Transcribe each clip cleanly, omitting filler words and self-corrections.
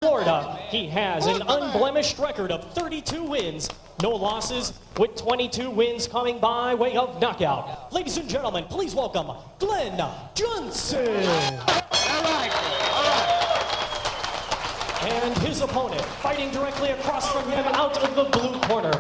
Florida. He has an unblemished record of 32 wins, no losses, with 22 wins coming by way of knockout. Ladies and gentlemen, please welcome Glenn Johnson. And his opponent, fighting directly across from him out of the blue corner.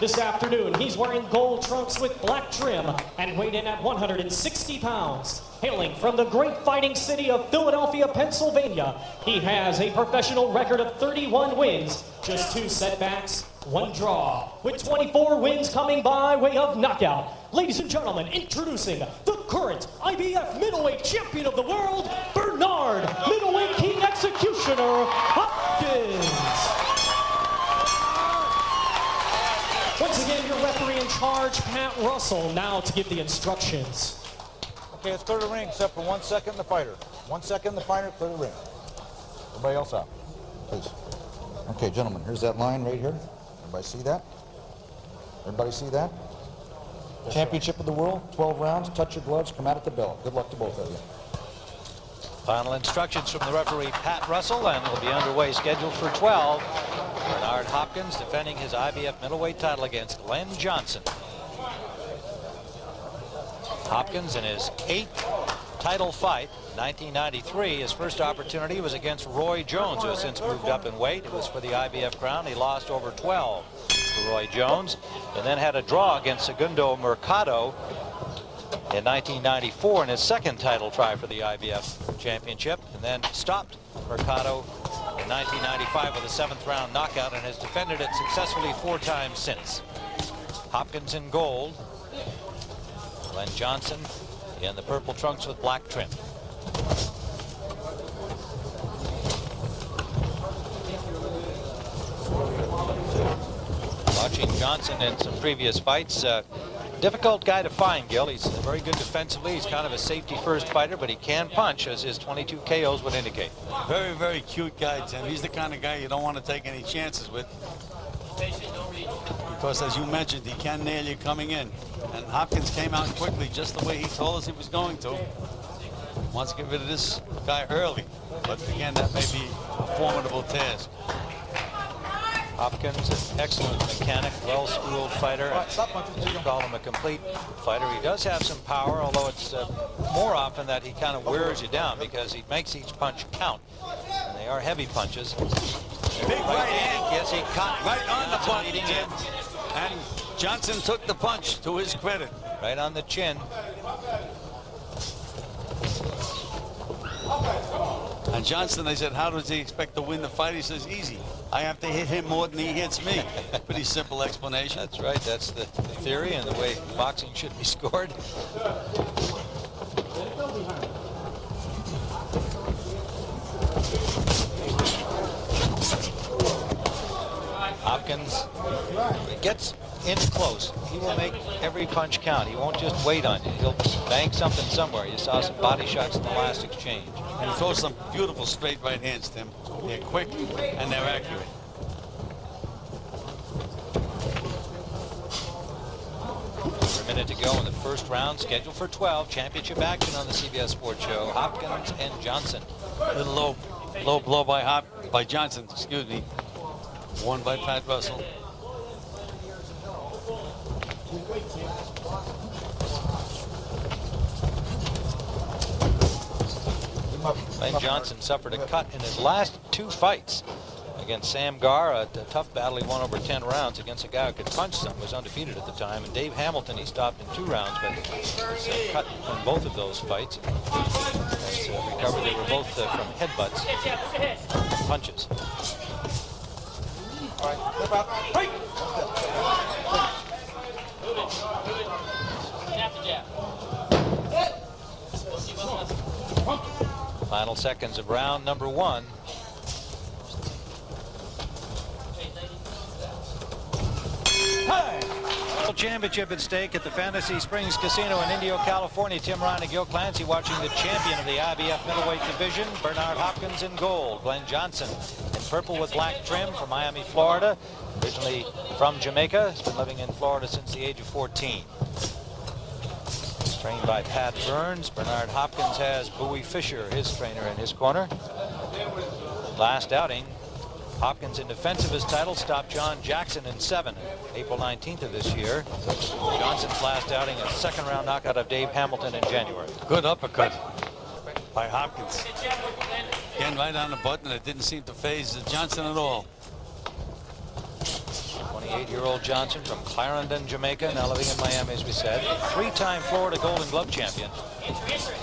This afternoon, he's wearing gold trunks with black trim and weighed in at 160 pounds. Hailing from the great fighting city of Philadelphia, Pennsylvania, he has a professional record of 31 wins, just 2 setbacks, 1 draw, with 24 wins coming by way of knockout. Ladies and gentlemen, introducing the current IBF middleweight champion of the world, Bernard Middleweight King Executioner Hopkins. Once again, your referee in charge, Pat Russell, now to give the instructions. Okay, let's clear the ring except for 1 second, the fighter. 1 second, the fighter, clear the ring. Everybody else out, please. Okay, gentlemen, here's that line right here. Everybody see that? Everybody see that? Championship of the world, 12 rounds, touch your gloves, come out at the bell. Good luck to both of you. Final instructions from the referee, Pat Russell, and will be underway, scheduled for 12. Bernard Hopkins defending his IBF middleweight title against Glenn Johnson. Hopkins in his 8th title fight, 1993. His first opportunity was against Roy Jones, who has since moved up in weight. It was for the IBF crown. He lost over 12 to Roy Jones, and then had a draw against Segundo Mercado in 1994 in his 2nd title try for the IBF championship, and then stopped Mercado in 1995 with a 7th round knockout, and has defended it successfully 4 times since. Hopkins in gold, Glenn Johnson in the purple trunks with black trim. Watching Johnson in some previous fights, difficult guy to find, Gil. He's very good defensively. He's kind of a safety-first fighter, but he can punch, as his 22 KOs would indicate. Very, very cute guy, Tim. He's the kind of guy you don't want to take any chances with, because, as you mentioned, he can nail you coming in. And Hopkins came out quickly, just the way he told us he was going to. Wants to get rid of this guy early. But again, that may be a formidable task. Hopkins, an excellent mechanic, well-schooled fighter. You call him a complete fighter. He does have some power, although it's more often that he kind of wears you down because he makes each punch count. And they are heavy punches. Big right hand. Yes, he caught right on the punch, leading in. And Johnson took the punch, to his credit. Right on the chin. And Johnson, they said, how does he expect to win the fight? He says, easy. I have to hit him more than he hits me. Pretty simple explanation. That's right. That's the theory and the way boxing should be scored. Hopkins gets in close. He will make every punch count. He won't just wait on you. He'll bang something somewhere. You saw some body shots in the last exchange. And he throws some beautiful straight right hands, Tim. They're quick and they're accurate. A minute to go in the first round, scheduled for 12. Championship action on the CBS Sports Show. Hopkins and Johnson. A little low blow by Johnson, excuse me. Won by Pat Russell. Glenn Johnson suffered a cut in his last 2 fights against Sam Garr, a tough battle. He won over 10 rounds against a guy who could punch some, was undefeated at the time. And Dave Hamilton, he stopped in 2 rounds, but was cut in both of those fights. Has recovered. They were both from headbutts, punches. All right, flip out. Right. Final seconds of round number 1. World Championship at stake at the Fantasy Springs Casino in Indio, California. Tim Ryan and Gil Clancy watching the champion of the IBF middleweight division, Bernard Hopkins, in gold. Glenn Johnson in purple with black trim from Miami, Florida. Originally from Jamaica, has been living in Florida since the age of 14. Trained by Pat Burns. Bernard Hopkins has Bowie Fisher, his trainer, in his corner. Last outing, Hopkins, in defense of his title, stopped John Jackson in 7, April 19th of this year. Johnson's last outing, a second-round knockout of Dave Hamilton in January. Good uppercut by Hopkins. Again, right on the button. It didn't seem to faze Johnson at all. 28-year-old Johnson from Clarendon, Jamaica, now living in Miami, as we said. 3-time Florida Golden Glove champion.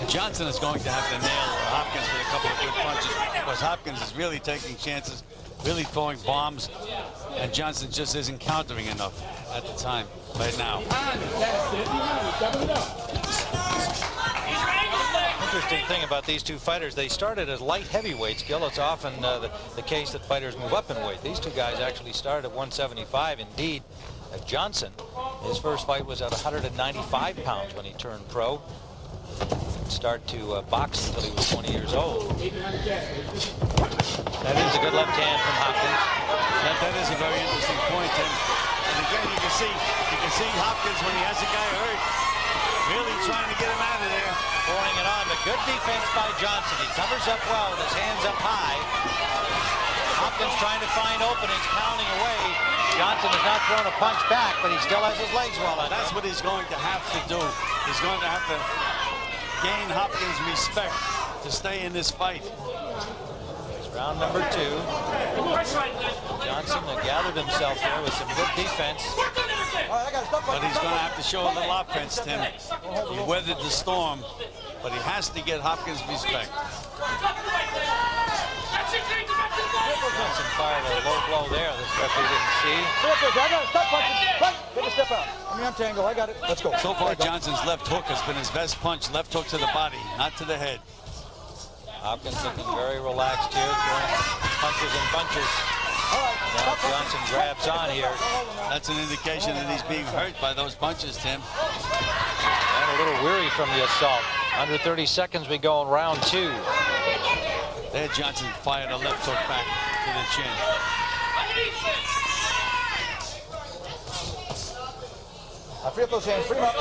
Johnson is going to have to nail Hopkins with a couple of good punches, because Hopkins is really taking chances, really throwing bombs, and Johnson just isn't countering enough at the time, right now. Interesting thing about these two fighters, they started as light heavyweights, Gil. It's often the case that fighters move up in weight. These two guys actually started at 175. Indeed, Johnson, his first fight was at 195 pounds when he turned pro. Start to box until he was 20 years old. That is a good left hand from Hopkins. That is a very interesting point, Tim. And again, you can see Hopkins when he has a guy hurt, really trying to get him out of there. Pouring it on, but good defense by Johnson. He covers up well with his hands up high. Hopkins trying to find openings, pounding away. Johnson has not thrown a punch back, but he still has his legs well under. That's what he's going to have to do. He's going to have to gain Hopkins' respect to stay in this fight. It's round number 2. Johnson gathered himself there with some good defense. But he's going to have to show a little offense, Tim. He weathered the storm, but he has to get Hopkins' respect. Johnson fired a low blow there that referee didn't see. Take a step out. I mean, I'm Tango. I got it. Let's go. So far, Johnson's left hook has been his best punch. Left hook to the body, not to the head. Hopkins looking very relaxed here, throwing punches and bunches. Now Johnson grabs on here. That's an indication that he's being hurt by those punches, Tim. And a little weary from the assault. Under 30 seconds we go in round 2. There, Johnson fired a left hook back to the chin. Free up those hands. Free them up.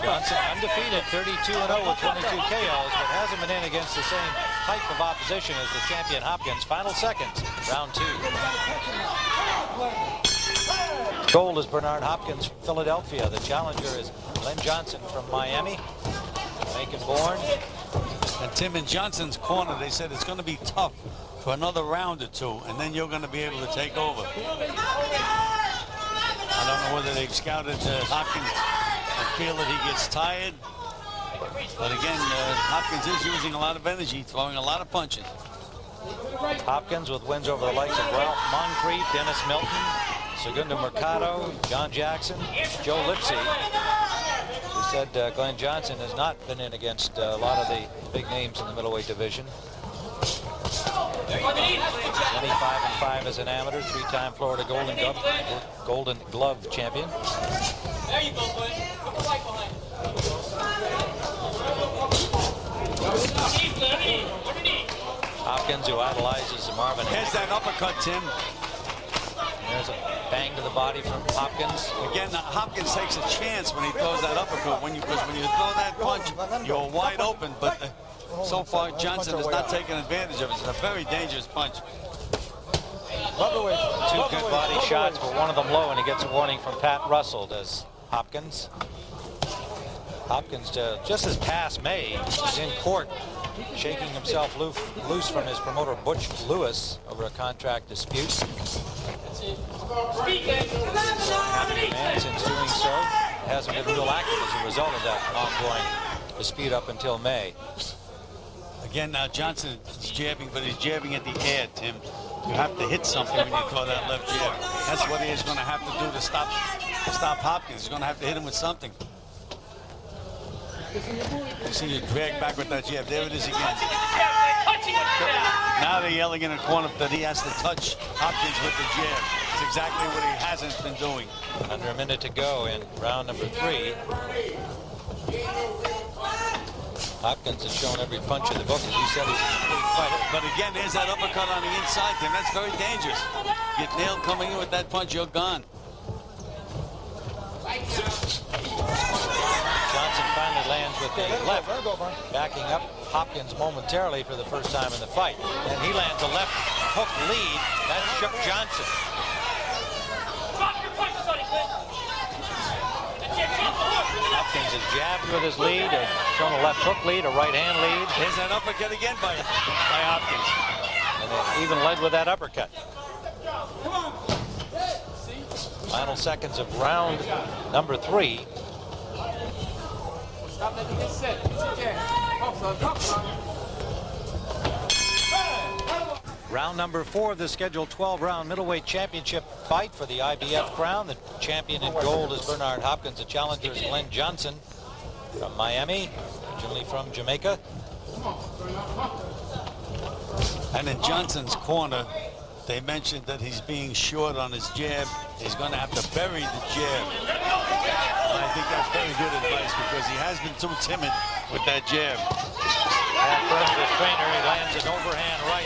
Johnson undefeated, 32-0 with 22 KOs, but hasn't been in against the same type of opposition as the champion Hopkins. Final seconds, round 2. Gold is Bernard Hopkins from Philadelphia. The challenger is Len Johnson from Miami, Macon-born. And Tim, in Johnson's corner, they said it's going to be tough for another round or two, and then you're going to be able to take over. I don't know whether they've scouted Hopkins and feel that he gets tired. But again, Hopkins is using a lot of energy, throwing a lot of punches. Hopkins with wins over the likes of Ralph Moncrief, Dennis Milton, Segundo Mercado, John Jackson, Joe Lipsy. He said Glenn Johnson has not been in against a lot of the big names in the middleweight division. 25-5 as an amateur, 3-time Florida Golden Glove champion. There you go, bud. Put the light behind it. Hopkins, who idolizes Marvin. Here's that uppercut, Tim. There's a bang to the body from Hopkins. Again, Hopkins takes a chance when he throws that uppercut. Because when you throw that punch, you're wide open. But so far, Johnson has not taken advantage of it. It's a very dangerous punch. 2 good body shots, but one of them low, and he gets a warning from Pat Russell, does Hopkins. Hopkins, just this past May, was in court shaking himself loose from his promoter Butch Lewis over a contract dispute. And since doing so, hasn't been real active as a result of that ongoing dispute up until May. Again, now Johnson is jabbing, but he's jabbing at the air, Tim. You have to hit something when you throw that left jab. That's what he is going to have to do to stop Hopkins. He's going to have to hit him with something. You see you drag back with that jab. There it is again. Now they're yelling in the corner that he has to touch Hopkins with the jab. It's exactly what he hasn't been doing. Under a minute to go in round number 3. Hopkins has shown every punch in the book, as you said, he's a big fighter. But again, there's that uppercut on the inside, Tim. That's very dangerous. Get nailed coming in with that punch, you're gone. Johnson finally lands with the left, backing up Hopkins momentarily for the first time in the fight. And he lands a left hook lead. That shook Johnson. Drop your punches on him, Clint. That's it, drop the hook. Hopkins has jabbed with his lead and shown a left hook lead, a right hand lead. There's that uppercut again by Hopkins. And they even led with that uppercut. Final seconds of round number 3. Stop letting me get set. Sit there. Come, son. Round number 4 of the scheduled 12-round middleweight championship fight for the IBF crown. The champion in gold is Bernard Hopkins. The challenger is Glenn Johnson from Miami, originally from Jamaica. And in Johnson's corner, they mentioned that he's being short on his jab. He's going to have to bury the jab. And I think that's very good advice because he has been too timid with that jab. At first, the trainer, he lands an overhand right